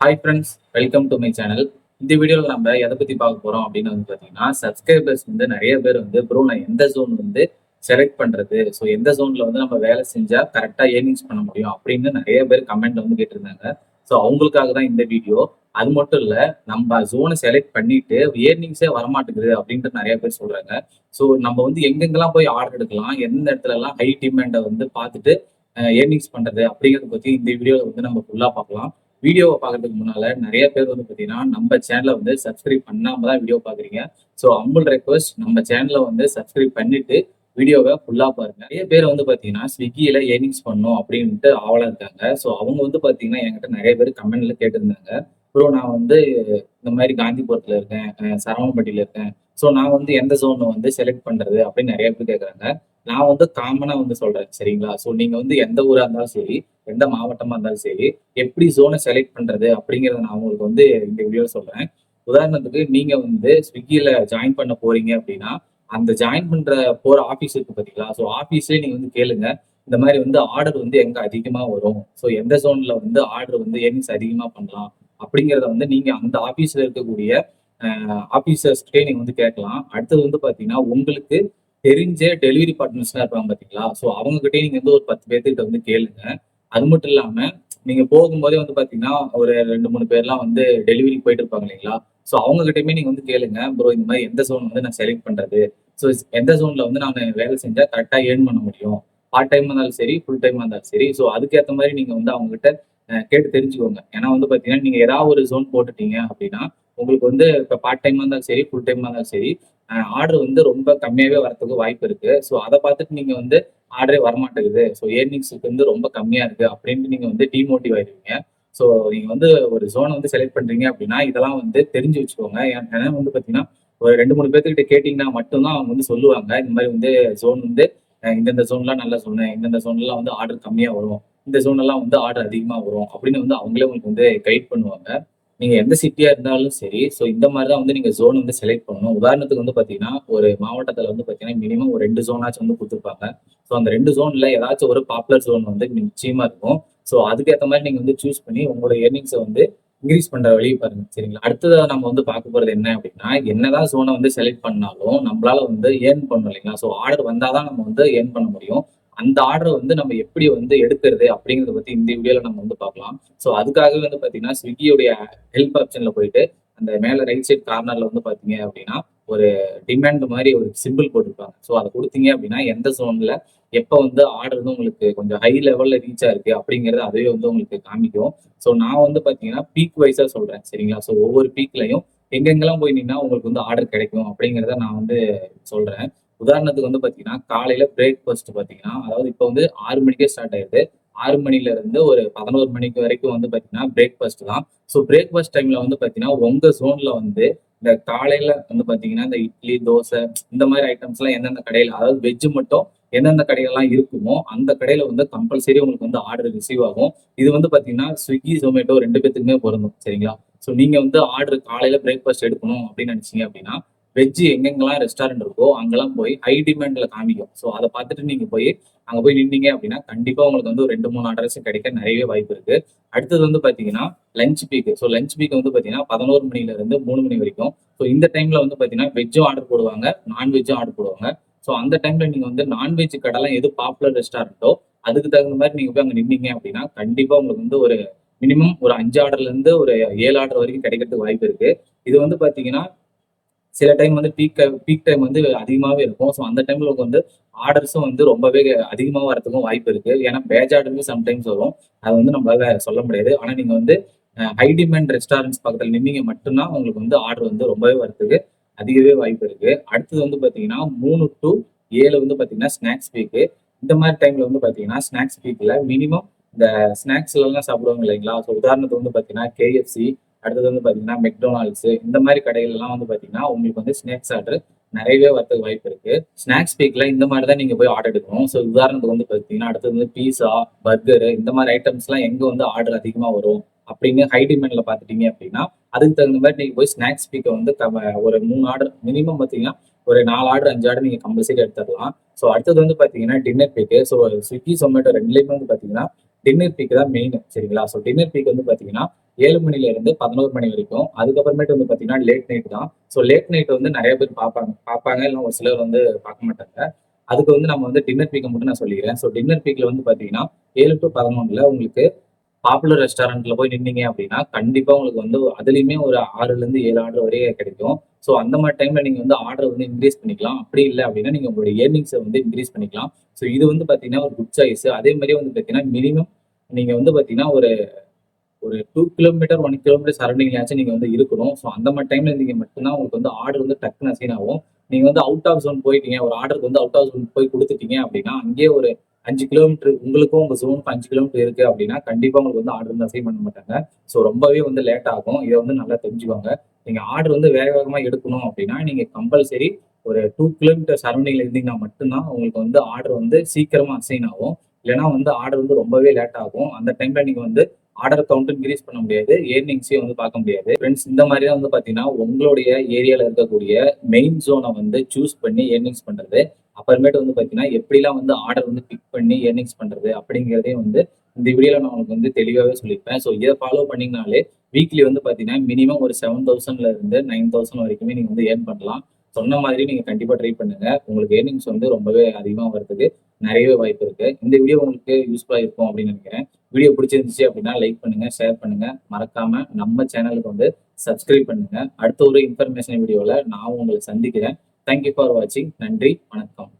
Hi friends, welcome to my channel. இந்த வீடியோவில் நம்ம எதை பற்றி பார்க்க போகிறோம் அப்படின்னு வந்து பார்த்தீங்கன்னா, சப்ஸ்கிரைபர்ஸ் வந்து நிறைய பேர் வந்து ப்ரோ நான் எந்த ஜோன் வந்து செலக்ட் பண்ணுறது, ஸோ எந்த ஜோனில் வந்து நம்ம வேலை செஞ்சால் கரெக்டாக ஏர்னிங்ஸ் பண்ண முடியும் அப்படின்னு நிறைய பேர் கமெண்ட் வந்து கேட்டிருந்தாங்க. ஸோ அவங்களுக்காக தான் இந்த வீடியோ. அது மட்டும் இல்லை, நம்ம ஜோனை செலக்ட் பண்ணிட்டு ஏர்னிங்ஸே வரமாட்டேங்குது அப்படின்ட்டு நிறைய பேர் சொல்கிறாங்க. ஸோ நம்ம வந்து எங்கெங்கெல்லாம் போய் ஆர்டர் எடுக்கலாம், எந்த இடத்துலலாம் ஹை டிமாண்டை வந்து பார்த்துட்டு ஏர்னிங்ஸ் பண்ணுறது அப்படிங்கிறத பற்றி இந்த வீடியோவில் வந்து நம்ம ஃபுல்லாக பார்க்கலாம். வீடியோவை பார்க்கறதுக்கு முன்னால நிறைய பேர் வந்து பார்த்தீங்கன்னா நம்ம சேனலை வந்து சப்ஸ்கிரைப் பண்ணாம தான் வீடியோ பார்க்குறீங்க. ஸோ ஹம்பிள் ரெக்வஸ்ட், நம்ம சேனலை வந்து சப்ஸ்கிரைப் பண்ணிட்டு வீடியோவை ஃபுல்லாக பாருங்க. நிறைய பேர் வந்து பார்த்தீங்கன்னா ஸ்விக்கியில் ஏர்னிங்ஸ் பண்ணணும் அப்படின்ட்டு ஆவலாக இருக்காங்க. ஸோ அவங்க வந்து பார்த்தீங்கன்னா என்கிட்ட நிறைய பேர் கமெண்ட்ல கேட்டிருந்தாங்க, ப்ரோ நான் வந்து இந்த மாதிரி காந்திபுரத்தில் இருக்கேன், சரவணப்பட்டியில் இருக்கேன். ஸோ நான் வந்து எந்த ஜோனை வந்து செலக்ட் பண்ணுறது அப்படின்னு நிறைய பேர் கேட்குறாங்க. நான் வந்து காமனாக வந்து சொல்கிறேன் சரிங்களா. ஸோ நீங்கள் வந்து எந்த ஊராக இருந்தாலும் சரி, எந்த மாவட்டமாக இருந்தாலும் சரி, எப்படி ஜோனை செலக்ட் பண்றது அப்படிங்கறத நான் உங்களுக்கு வந்து இந்த வீடியோ சொல்றேன். உதாரணத்துக்கு நீங்க வந்து ஸ்விக்கில ஜாயின் பண்ண போறீங்க அப்படின்னா, அந்த ஜாயின் பண்ற போற ஆபீஸ் இருக்கு பாத்தீங்களா. ஸோ ஆபீஸ்லயே நீங்க வந்து கேளுங்க, இந்த மாதிரி வந்து ஆர்டர் வந்து எங்க அதிகமா வரும், ஸோ எந்த ஜோன்ல வந்து ஆர்டர் வந்து ஏர்னிங்ஸ் அதிகமா பண்ணலாம் அப்படிங்கறத வந்து நீங்க அந்த ஆபீஸ்ல இருக்கக்கூடிய ஆபீசர்ஸ்கிட்டே நீங்க வந்து கேட்கலாம். அடுத்தது வந்து பாத்தீங்கன்னா உங்களுக்கு தெரிஞ்ச டெலிவரி பார்ட்னர்ஸ்லாம் இருப்பாங்க பாத்தீங்களா. ஸோ அவங்க கிட்டே நீங்க வந்து ஒரு 10 பேர்கிட்ட வந்து கேளுங்க. அது மட்டும் இல்லாம நீங்க போகும்போதே வந்து பாத்தீங்கன்னா ஒரு 2, 3 பேர்லாம் வந்து டெலிவரிக்கு போயிட்டு இருப்பாங்க இல்லைங்களா. ஸோ அவங்க கிட்டயுமே நீங்க வந்து கேளுங்க, ப்ரோ இந்த மாதிரி எந்த ஜோன் வந்து நான் செலக்ட் பண்றது, ஸோ எந்த ஜோன்ல வந்து நான் வேலை செஞ்சா கரெக்டா ஏர்ன் பண்ண முடியும், பார்ட் டைம் இருந்தாலும் சரி ஃபுல் டைம் இருந்தாலும் சரி. ஸோ அதுக்கேற்ற மாதிரி நீங்க வந்து அவங்க கிட்ட கேட்டு தெரிஞ்சுக்கோங்க. ஏன்னா வந்து பாத்தீங்கன்னா நீங்க ஏதாவது ஒரு ஜோன் போட்டுட்டீங்க அப்படின்னா உங்களுக்கு வந்து இப்போ பார்ட் டைமா இருந்தாலும் சரி ஃபுல் டைமா இருந்தாலும் சரி ஆர்டர் வந்து ரொம்ப கம்மியாவே வரதுக்கு வாய்ப்பு இருக்கு. ஸோ அதை பார்த்துட்டு நீங்க வந்து ஆர்டரே வரமாட்டேங்குது, ஸோ ஏர்னிங்ஸுக்கு வந்து ரொம்ப கம்மியா இருக்கு அப்படின்ட்டு நீங்க வந்து டிமோட்டிவ் ஆயிடுவீங்க. ஸோ நீங்க வந்து ஒரு ஜோனை வந்து செலக்ட் பண்றீங்க அப்படின்னா இதெல்லாம் வந்து தெரிஞ்சு வச்சுக்கோங்க. ஏன்னா வந்து பாத்தீங்கன்னா ஒரு 2, 3 பேர்த்துக்கிட்ட கேட்டீங்கன்னா மட்டும்தான் அவங்க வந்து சொல்லுவாங்க, இந்த மாதிரி வந்து ஜோன் வந்து இந்தந்த ஜோன்லாம் நல்லா சொன்னேன், இந்தந்த ஜோன்லாம் வந்து ஆர்டர் கம்மியா வரும், இந்த ஜோன் எல்லாம் வந்து ஆர்டர் அதிகமா வரும் அப்படின்னு வந்து அவங்களே உங்களுக்கு வந்து கைட் பண்ணுவாங்க. நீங்க எந்த சிட்டியா இருந்தாலும் சரி, ஸோ இந்த மாதிரி தான் வந்து நீங்க ஜோன் வந்து செலக்ட் பண்ணணும். உதாரணத்துக்கு வந்து பாத்தீங்கன்னா ஒரு மாவட்டத்துல வந்து பாத்தீங்கன்னா மினிமம் ஒரு 2 ஜோனாச்சும் வந்து கொடுத்துருப்பாங்க. ஸோ அந்த 2 ஜோன்ல ஏதாச்சும் ஒரு பாப்புலர் ஜோன் வந்து நிச்சயமா இருக்கும். ஸோ அதுக்கேற்ற மாதிரி நீங்க வந்து சூஸ் பண்ணி உங்களோட எர்னிங்ஸை வந்து இன்க்ரீஸ் பண்ற வழியை பாருங்க சரிங்களா. அடுத்ததா நம்ம வந்து பார்க்க போறது என்ன அப்படின்னா, என்னதான் ஜோனை வந்து செலக்ட் பண்ணாலும் நம்மளால வந்து ஏர்ன் பண்ணணும் இல்லைங்களா. ஸோ ஆர்டர் வந்தாதான் நம்ம வந்து ஏர்ன் பண்ண முடியும். அந்த ஆர்டரை வந்து நம்ம எப்படி வந்து எடுக்கிறது அப்படிங்கறத பத்தி இந்த வீடியோல நம்ம வந்து பார்க்கலாம். ஸோ அதுக்காகவே வந்து பாத்தீங்கன்னா ஸ்விக்கியோடைய ஹெல்ப் ஆப்ஷன்ல போயிட்டு அந்த மேல ரைட் சைட் கார்னர்ல வந்து பாத்தீங்க அப்படின்னா ஒரு டிமாண்ட் மாதிரி ஒரு சிம்பிள் போட்டிருப்பாங்க. ஸோ அதை கொடுத்தீங்க அப்படின்னா எந்த ஜோன்ல எப்போ வந்து ஆர்டர் வந்து உங்களுக்கு கொஞ்சம் ஹை லெவல்ல ரீச் ஆயிருக்கு அப்படிங்கறது அதுவே வந்து உங்களுக்கு காமிக்கும். ஸோ நான் வந்து பாத்தீங்கன்னா பீக் வைஸா சொல்றேன் சரிங்களா. ஸோ ஒவ்வொரு பீக்லையும் எங்கெங்கெல்லாம் போய் நின்னா உங்களுக்கு வந்து ஆர்டர் கிடைக்கும் அப்படிங்கிறத நான் வந்து சொல்றேன். உதாரணத்துக்கு வந்து பாத்தீங்கன்னா காலையில பிரேக்ஃபாஸ்ட் பாத்தீங்கன்னா, அதாவது இப்போ வந்து 6 மணிக்கே ஸ்டார்ட் ஆயிடுது. 6 மணில இருந்து ஒரு 11 மணிக்கு வரைக்கும் வந்து பாத்தீங்கன்னா பிரேக்ஃபாஸ்ட் தான். ஸோ பிரேக்ஃபாஸ்ட் டைம்ல வந்து பாத்தீங்கன்னா உங்க ஜோன்ல வந்து இந்த காலையில வந்து பாத்தீங்கன்னா இந்த இட்லி, தோசை இந்த மாதிரி ஐட்டம்ஸ் எல்லாம் எந்தெந்த கடையில, அதாவது வெஜ் மட்டும் எந்தெந்த கடைகள்லாம் இருக்குமோ அந்த கடையில வந்து கம்பல்சரி உங்களுக்கு வந்து ஆர்டர் ரிசீவ் ஆகும். இது வந்து பாத்தீங்கன்னா ஸ்விக்கி, ஜொமேட்டோ 2 பேத்துக்குமே பொருந்தும் சரிங்களா. ஸோ நீங்க வந்து ஆர்டர் காலையில பிரேக்ஃபாஸ்ட் எடுக்கணும் அப்படின்னு நினைச்சீங்க அப்படின்னா வெஜ் எங்கெங்கெல்லாம் ரெஸ்டாரண்ட் இருக்கோ அங்கெல்லாம் போய் ஹை டிமாண்ட்ல காமிக்கும். ஸோ அதை பார்த்துட்டு நீங்க போய் அங்க போய் நின்னீங்க அப்படின்னா கண்டிப்பா உங்களுக்கு வந்து ஒரு 2, 3 ஆர்டர்ஸ் கிடைக்க நிறைய வாய்ப்பு இருக்கு. அடுத்தது வந்து பாத்தீங்கன்னா lunch peak. So lunch peak வந்து பாத்தீங்கன்னா 11 மணில இருந்து 3 மணி வரைக்கும். ஸோ இந்த டைம்ல வந்து பாத்தீங்கன்னா வெஜ்ஜும் ஆர்டர் போடுவாங்க, நான்வெஜ்ஜும் ஆர்டர் போடுவாங்க. ஸோ அந்த டைம்ல நீங்க வந்து நான்வெஜ் கடைலாம் எது பாப்புலர் ரெஸ்டாரண்ட்டோ அதுக்கு தகுந்த மாதிரி நீங்க போய் அங்க நின்னீங்க அப்படின்னா கண்டிப்பா உங்களுக்கு வந்து ஒரு மினிமம் ஒரு 5 ஆர்டர்ல இருந்து ஒரு 7 ஆர்டர் வரைக்கும் கிடைக்கிறதுக்கு வாய்ப்பு இருக்கு. இது வந்து பாத்தீங்கன்னா சில டைம் வந்து பீக் டைம் வந்து அதிகமாவே இருக்கும். ஸோ அந்த டைம்ல வந்து ஆர்டர்ஸும் வந்து ரொம்பவே அதிகமா வரதுக்கும் வாய்ப்பு இருக்கு. ஏன்னா பேட்ச் ஆர்டரும் சம்டைம்ஸ் வரும். அது வந்து நம்மளால சொல்ல முடியாது. ஆனா நீங்க வந்து ஹை டிமாண்ட் ரெஸ்டாரண்ட்ஸ் பக்கத்துல நின்னீங்க மட்டும்தான் உங்களுக்கு வந்து ஆர்டர் வந்து ரொம்பவே வரதுக்கு அதிகவே வாய்ப்பு இருக்கு. அடுத்தது வந்து பாத்தீங்கன்னா 3 to 7 வந்து பாத்தீங்கன்னா ஸ்நாக்ஸ் பீக். இந்த மாதிரி டைம்ல வந்து பாத்தீங்கன்னா ஸ்நாக்ஸ் பீக்ல மினிமம் இந்த ஸ்நாக்ஸ்ல எல்லாம் சாப்பிடுவாங்க இல்லைங்களா. ஸோ உதாரணத்துக்கு வந்து பாத்தீங்கன்னா KFC, அடுத்தது வந்து பாத்தீங்கன்னா மெக்டொனால்ட்ஸ் இந்த மாதிரி கடைகள் எல்லாம் வந்து பாத்தீங்கன்னா உங்களுக்கு வந்து ஸ்நாக்ஸ் ஆர்டர் நிறையவே வரதுக்கு வாய்ப்பு இருக்கு. ஸ்நாக்ஸ் பீக்ல இந்த மாதிரி தான் நீங்க போய் ஆர்டர் எடுக்கணும். ஸோ உதாரணத்துக்கு வந்து பாத்தீங்கன்னா அடுத்தது வந்து பீஸா, பர்கர் இந்த மாதிரி ஐட்டம்ஸ் எல்லாம் எங்க வந்து ஆர்டர் அதிகமா வரும் அப்படின்னு ஹை டிமாண்ட்ல பாத்துட்டீங்க அப்படின்னா அதுக்கு தகுந்த மாதிரி நீங்க போய் ஸ்நாக்ஸ் பீக்கை வந்து ஒரு 3 ஆர்டர் மினிமம் பாத்தீங்கன்னா ஒரு 4 ஆர்டர் 5 ஆர்டர் நீங்க கம்பல்சரி எடுத்துடலாம். ஸோ அடுத்தது வந்து பாத்தீங்கன்னா டின்னர் பீக்கு. ஸோ ஸ்விக்கி, சொமேட்டோ ரெண்டுலேயுமே வந்து பாத்தீங்கன்னா டின்னர் பீக் தான் மெயின் சரிங்களா. ஸோ டின்னர் பீக் வந்து பாத்தீங்கன்னா 7 மணில இருந்து 11 மணி வரைக்கும். அதுக்கப்புறமேட்டு வந்து பாத்தீங்கன்னா லேட் நைட் தான். ஸோ லேட் நைட் வந்து நிறைய பேர் பார்ப்பாங்க, இல்லை ஒரு சிலர் வந்து பார்க்க மாட்டாங்க. அதுக்கு வந்து நம்ம வந்து டின்னர் பீக்கை மட்டும் நான் சொல்லிக்கிறேன். ஸோ டின்னர் பீக்ல வந்து பாத்தீங்கன்னா 7 டு 11ல உங்களுக்கு பாப்புலர் ரெஸ்டாரண்ட்ல போய் நின்னீங்க அப்படின்னா கண்டிப்பா உங்களுக்கு வந்து அதுலயுமே ஒரு 6ல இருந்து 7 ஆர்டர் வரையே கிடைக்கும். ஸோ அந்த மாதிரி டைம்ல நீங்க வந்து ஆர்டர் வந்து இன்க்ரீஸ் பண்ணிக்கலாம். அப்படி இல்லை அப்படின்னா நீங்க உங்களுடைய ஏர்னிங்ஸை வந்து இன்க்ரீஸ் பண்ணிக்கலாம். ஸோ இது வந்து பாத்தீங்கன்னா ஒரு குட் சாய்ஸ். அதே மாதிரி வந்து பாத்தீங்கன்னா மினிமம் நீங்க வந்து பாத்தீங்கன்னா ஒரு ஒரு 2 கிலோமீட்டர் 1 கிலோமீட்டர் சரௌண்டிங்லாச்சும் நீங்க வந்து இருக்கணும். ஸோ அந்த மாதிரி டைம்ல இருந்தீங்க மட்டும்தான் உங்களுக்கு வந்து ஆர்டர் வந்து டக்குன்னு அசைன் ஆகும். நீங்க வந்து அவுட் ஆஃப் ஜோன் போயிட்டீங்க, ஒரு ஆர்டருக்கு வந்து அவுட் ஆஃப் ஜோன் போய் கொடுத்துட்டீங்க அப்படின்னா அங்கேயே ஒரு 5 கிலோமீட்டர் உங்களுக்கும் உங்க ஜோனுக்கு 5 கிலோமீட்டர் இருக்கு அப்படின்னா கண்டிப்பா உங்களுக்கு வந்து ஆர்டர் வந்து அசைன் பண்ண மாட்டாங்க. ஸோ ரொம்பவே வந்து லேட் ஆகும். இதை வந்து நல்லா தெரிஞ்சுக்கோங்க. நீங்க ஆர்டர் வந்து வேக வேகமா எடுக்கணும் அப்படின்னா நீங்க கம்பல்சரி ஒரு 2 கிலோமீட்டர் சரௌண்டிங்ல இருந்தீங்கன்னா மட்டும்தான் உங்களுக்கு வந்து ஆர்டர் வந்து சீக்கிரமா அசைன் ஆகும். இல்லைன்னா வந்து ஆர்டர் வந்து ரொம்பவே லேட் ஆகும். அந்த டைம்ல நீங்க வந்து ஆர்டர் கவுண்ட் இன்க்ரீஸ் பண்ண முடியாது, ஏர்னிங்ஸையும் வந்து பார்க்க முடியாது. ஃப்ரெண்ட்ஸ், இந்த மாதிரி தான் வந்து பார்த்தீங்கன்னா உங்களுடைய ஏரியாவில் இருக்கக்கூடிய மெயின் ஜோனை வந்து சூஸ் பண்ணி ஏர்னிங்ஸ் பண்ணுறது, அப்புறமேட்டு வந்து பார்த்தீங்கன்னா எப்படிலாம் வந்து ஆர்டர் வந்து பிக் பண்ணி ஏர்னிங்ஸ் பண்ணுறது அப்படிங்கிறதையும் வந்து இந்த வீடியோவில் நான் உங்களுக்கு வந்து தெளிவாகவே சொல்லியிருப்பேன். ஸோ இதை ஃபாலோ பண்ணிங்கனாலே வீக்லி வந்து பார்த்தீங்கன்னா மினிமம் ஒரு 7,000ல இருந்து 9,000 வரைக்குமே நீங்கள் வந்து ஏர்ன் பண்ணலாம். சொன்ன மாதிரி நீங்கள் கண்டிப்பாக ட்ரை பண்ணுங்க. உங்களுக்கு ஏர்னிங்ஸ் வந்து ரொம்பவே அதிகமாக வரதுக்கு நிறையவே வாய்ப்பு இருக்கு. இந்த வீடியோ உங்களுக்கு யூஸ்ஃபுல்லாக இருக்கும் அப்படின்னு நினைக்கிறேன். வீடியோ பிடிச்சிருந்துச்சு அப்படின்னா லைக் பண்ணுங்க, ஷேர் பண்ணுங்க. மறக்காம நம்ம சேனலுக்கு வந்து சப்ஸ்கிரைப் பண்ணுங்க. அடுத்த ஒரு இன்ஃபர்மேஷன் வீடியோவில் நான் உங்களை சந்திக்கிறேன். தேங்க்யூ ஃபார் வாட்சிங். நன்றி, வணக்கம்.